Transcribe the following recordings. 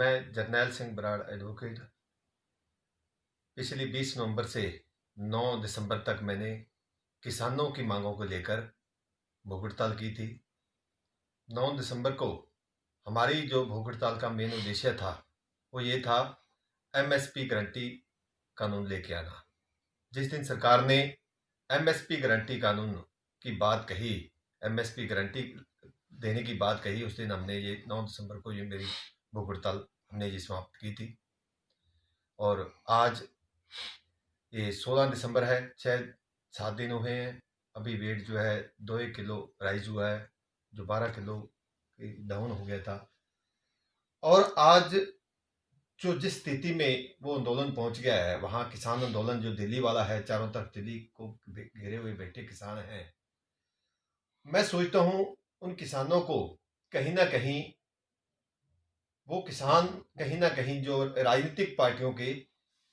मैं जरनैल सिंह बराड़ एडवोकेट पिछली 20 नवंबर से 9 दिसंबर तक मैंने किसानों की मांगों को लेकर भूख हड़ताल की थी। 9 दिसंबर को हमारी जो भूख हड़ताल का मेन उद्देश्य था वो ये था, एमएसपी गारंटी कानून लेके आना। जिस दिन सरकार ने एमएसपी गारंटी कानून की बात कही, एमएसपी गारंटी देने की बात कही, उस दिन हमने ये 9 दिसंबर को ये मेरी भूख हड़ताल हमने ये समाप्त की थी। और आज ये 16 दिसंबर है, 6-7 दिन हुए हैं। अभी वेट जो है 2-1 किलो राइज हुआ है, जो 12 किलो डाउन हो गया था। और आज जो जिस स्थिति में वो आंदोलन पहुंच गया है, वहाँ किसान आंदोलन जो दिल्ली वाला है, चारों तरफ दिल्ली को घेरे हुए बैठे किसान हैं। मैं सोचता हूँ उन किसानों को कहीं ना कहीं वो किसान कहीं ना कहीं जो राजनीतिक पार्टियों के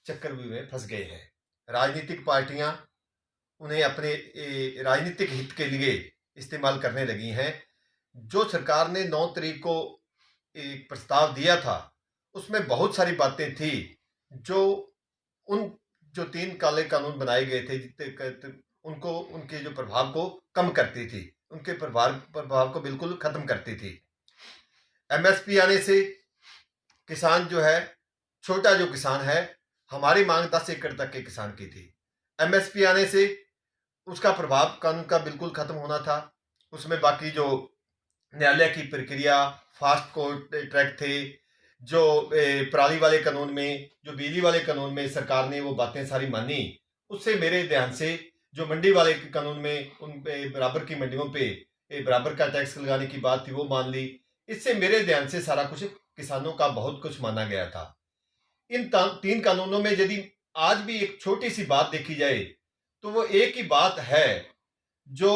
चक्रव्यूह में फंस गए हैं। राजनीतिक पार्टियां उन्हें अपने राजनीतिक हित के लिए इस्तेमाल करने लगी हैं। जो सरकार ने 9 तारीख को एक प्रस्ताव दिया था, उसमें बहुत सारी बातें थी जो उन जो 3 काले कानून बनाए गए थे उनको उनके जो प्रभाव को कम करती थी, उनके प्रभाव को बिल्कुल खत्म करती थी। एमएसपी आने से किसान जो है, छोटा जो किसान है, हमारी मांग 10 एकड़ तक के किसान की थी। एमएसपी आने से उसका प्रभाव कानून का बिल्कुल खत्म होना था। उसमें बाकी जो न्यायालय की प्रक्रिया, फास्ट कोर्ट ट्रैक थे, जो पराली वाले कानून में, जो बिजली वाले कानून में सरकार ने वो बातें सारी मानी। उससे मेरे ध्यान से जो मंडी वाले कानून में उन पे बराबर की मंडियों पे बराबर का टैक्स लगाने की बात थी, वो मान ली। इससे मेरे ध्यान से सारा कुछ किसानों का बहुत कुछ माना गया था। इन 3 कानूनों में यदि आज भी एक छोटी सी बात देखी जाए तो वो एक ही बात है जो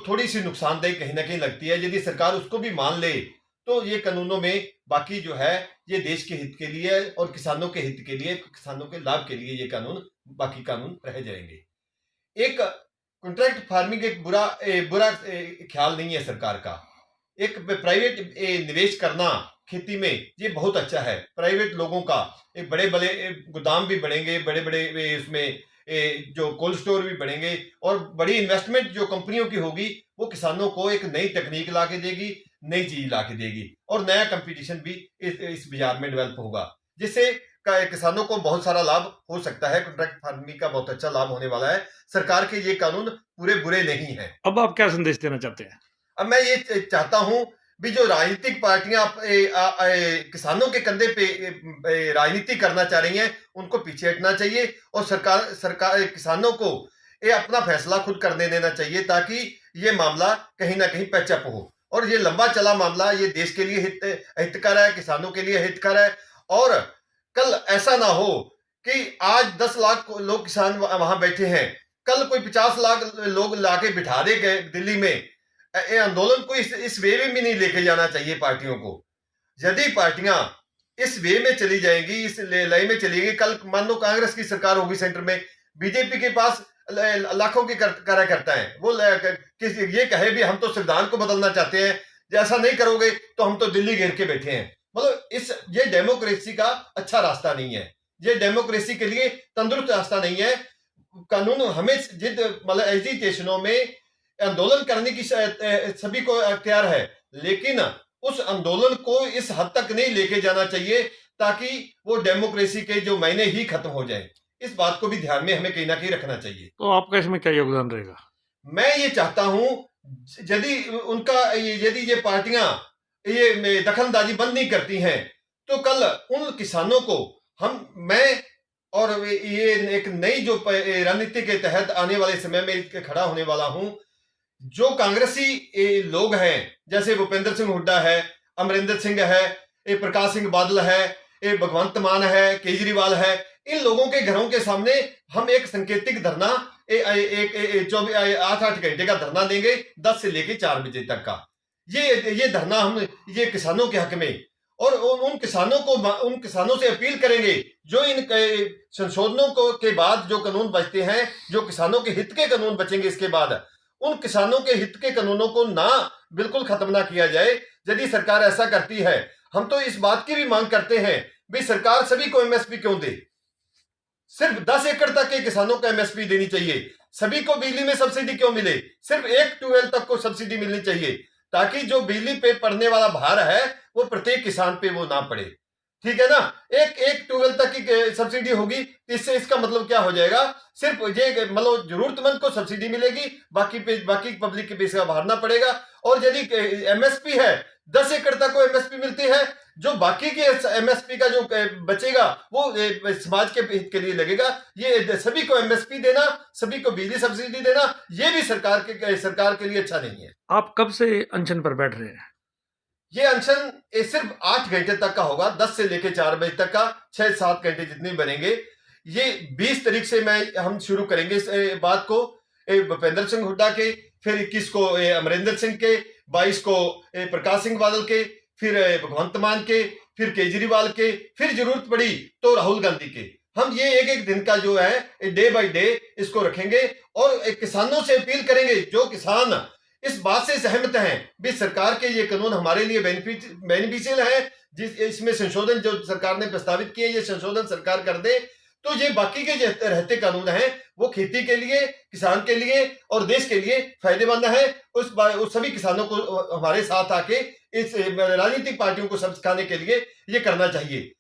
थोड़ी सी नुकसानदेह कहीं ना कहीं लगती है। यदि सरकार उसको भी मान ले तो ये कानूनों में बाकी जो है ये देश के हित के लिए और किसानों के हित के लिए, किसानों के लाभ के लिए ये कानून, बाकी कानून रह जाएंगे। एक कॉन्ट्रैक्ट फार्मिंग एक बुरा ख्याल नहीं है सरकार का। एक प्राइवेट निवेश करना खेती में ये बहुत अच्छा है। प्राइवेट लोगों का एक बड़े बड़े गोदाम भी बढ़ेंगे, बड़े बड़े उसमें जो कोल्ड स्टोर भी बढ़ेंगे, और बड़ी इन्वेस्टमेंट जो कंपनियों की होगी वो किसानों को एक नई तकनीक ला के देगी, नई चीज ला के देगी, और नया कंपटीशन भी इस बाजार में डेवलप होगा, जिससे किसानों को बहुत सारा लाभ हो सकता है। कॉन्ट्रैक्ट फार्मिंग का बहुत अच्छा लाभ होने वाला है। सरकार के ये कानून पूरे बुरे नहीं है। अब आप क्या संदेश देना चाहते हैं? अब मैं ये चाहता हूं भी जो राजनीतिक पार्टियां किसानों के कंधे पे राजनीति करना चाह रही हैं, उनको पीछे हटना चाहिए और सरकार किसानों को ये अपना फैसला खुद करने देना चाहिए, ताकि ये मामला कहीं ना कहीं पैचअप हो। और ये लंबा चला मामला ये देश के लिए हितकर है, किसानों के लिए हितकर है। और कल ऐसा ना हो कि आज 10 लाख लोग किसान वहां बैठे हैं, कल कोई 50 लाख लोग लाके बिठा दे गए दिल्ली में। आंदोलन को इस वे में भी नहीं लेके जाना चाहिए पार्टियों को। यदि पार्टियां इस वे में चली जाएंगी, इस लय में चलेगी, कल मान लो कांग्रेस की सरकार होगी सेंटर में, बीजेपी के पास लाखों के कार्यकर्ता हैं, वो ये कहे भी हम तो संविधान को बदलना चाहते हैं, जैसा नहीं करोगे तो हम तो दिल्ली घेर के बैठे हैं। मतलब ये डेमोक्रेसी का अच्छा रास्ता नहीं है, ये डेमोक्रेसी के लिए तंदुरुस्त रास्ता नहीं है। कानून हमें मतलब एजिटेशनों में आंदोलन करने की सभी को अख्तियार है, लेकिन उस आंदोलन को इस हद तक नहीं लेके जाना चाहिए ताकि वो डेमोक्रेसी के जो मायने ही खत्म हो जाए। इस बात को भी ध्यान में हमें कहीं ना कहीं रखना चाहिए। तो आपका इसमें क्या योगदान रहेगा? मैं ये चाहता हूं यदि ये पार्टियां ये दखलंदाजी बंद नहीं करती हैं तो कल उन किसानों को मैं और ये एक नई जो रणनीति के तहत आने वाले समय में खड़ा होने वाला हूं। जो कांग्रेसी लोग हैं, जैसे भूपेंद्र सिंह हुड्डा है, अमरिंदर सिंह है, प्रकाश सिंह बादल है, भगवंत मान है, केजरीवाल है, इन लोगों के घरों के सामने हम एक संकेतिक धरना 8-8 घंटे का धरना देंगे, 10 से लेके 4 बजे तक का। ये धरना हम ये किसानों के हक में, और उन किसानों से अपील करेंगे जो इन संशोधनों के बाद जो कानून बचते हैं, जो किसानों के हित के कानून बचेंगे इसके बाद, उन किसानों के हित के कानूनों को बिल्कुल खत्म ना किया जाए। यदि सरकार ऐसा करती है, हम तो इस बात की भी मांग करते हैं भी सरकार सभी को एमएसपी क्यों दे, सिर्फ 10 एकड़ तक के किसानों को एमएसपी देनी चाहिए। सभी को बिजली में सब्सिडी क्यों मिले, सिर्फ एक ट्यूबवेल तक को सब्सिडी मिलनी चाहिए, ताकि जो बिजली पे पड़ने वाला भार है वो प्रत्येक किसान पे वो ना पड़े। ठीक है ना, एक एक ट्यूबवेल तक की सब्सिडी होगी, इससे इसका मतलब क्या हो जाएगा, सिर्फ ये मतलब जरूरतमंद को सब्सिडी मिलेगी, बाकी पब्लिक के पैसे का भरना पड़ेगा। और यदि एमएसपी है 10 एकड़ तक को एमएसपी मिलती है, जो बाकी के एमएसपी का जो बचेगा वो समाज के हित के लिए लगेगा। ये सभी को एमएसपी देना, सभी को बिजली सब्सिडी देना, ये भी सरकार के लिए अच्छा नहीं है। आप कब से अनशन पर बैठ रहे हैं? ये अनशन सिर्फ 8 घंटे तक का होगा, 10 से लेकर 4 बजे तक का, 6-7 घंटे जितने बनेंगे। ये 20 तारीख से हम शुरू करेंगे इस बात को, भूपेंद्र सिंह हुड्डा के, फिर 21 को अमरिंदर सिंह के, 22 को प्रकाश सिंह बादल के, फिर भगवंत मान के, फिर केजरीवाल के, फिर जरूरत पड़ी तो राहुल गांधी के। हम ये एक दिन का जो है डे बाय डे इसको रखेंगे और किसानों से अपील करेंगे, जो किसान इस बात से सहमत हैं भी सरकार के ये कानून हमारे लिए बेनिफिशियल है, इसमें संशोधन जो सरकार ने प्रस्तावित किए ये संशोधन सरकार कर दे, तो ये बाकी के रहते कानून हैं वो खेती के लिए, किसान के लिए और देश के लिए फायदेमंद है। उस सभी किसानों को हमारे साथ आके इस राजनीतिक पार्टियों को समझाने के लिए ये करना चाहिए।